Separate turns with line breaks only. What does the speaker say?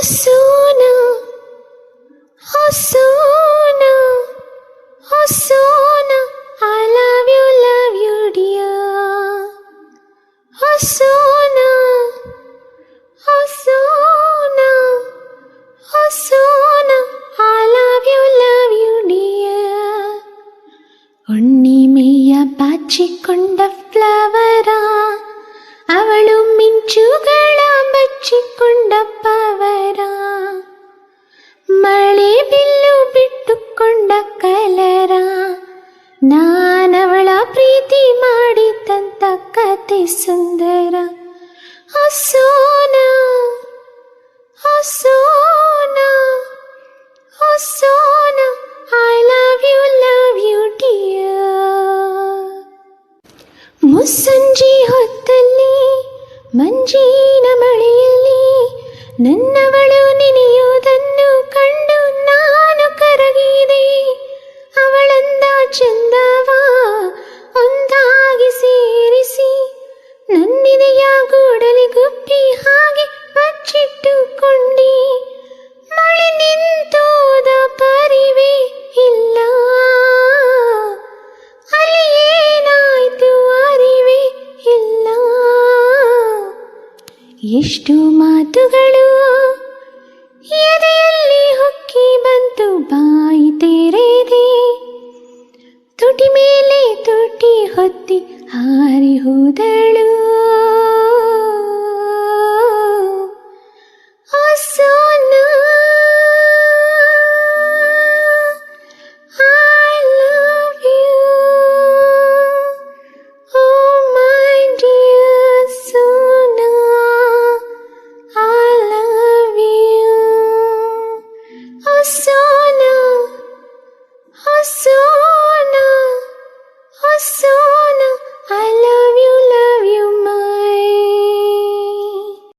Sona, oh Sona, oh Sona, I love you dear. Oh Sona, oh Sona, oh Sona, I love you dear. ಹುಣ್ಣಿಮೆಯ ಬಾಚಿಕೊಂಡ flower, ಅವಳು ಮಿಂಚುಗಳ ಬಚ್ಚಿಕೊಂಡ power, ಮಳೆ bill ಬಿಟ್ಟುಕೊಂಡ ಕಲರ, ನಾನವಳ ಪ್ರೀತಿ ಮಾಡಿದಂತ ಕತೆ ಸುಂದರ. ಓ ಸೋನಾ, ಓ ಸೋನಾ, ಓ Sona, I love you dear. ಮುಸ್ಸಂಜೆ ಹೊತ್ತಲ್ಲಿ ಮಂಜಿನ ಮಳೆಯಲ್ಲಿ ನನ್ನವಳು ನೆನೆಯುವುದನ್ನು ಕಂಡು ನಾನು ಕರಗಿದೆ. ಅವಳಂದ ಚಂದವ ಒಂದಾಗಿ ಸೇರಿಸಿ ನನ್ನಿದೆಯ ಗೂಡಲಿ ಗುಪ್ಪಿ ಹಾಗೆ ಬಚ್ಚಿಟ್ಟುಕೊಂಡೆ. ಮಳೆ ನಿಂತೋದ ಪರಿವೇ ಇಲ್ಲ, ಅಲ್ಲಿ ಏನಾಯ್ತು ಅರಿವೇ ಇಲ್ಲ. ಎಷ್ಟು ಮಾತುಗಳು ಎದೆಯಲ್ಲಿ ಹೊಕ್ಕಿ ಬಂತು, ಬಾಯಿ ತೆರೆದೆ, ತುಟಿ ಮೇಲೆ ತುಟಿ ಹೊತ್ತಿ ಹಾರಿ ಹೋದಳು. ಓ Sona, I love you, oh my dear Sona, I love you, oh Sona.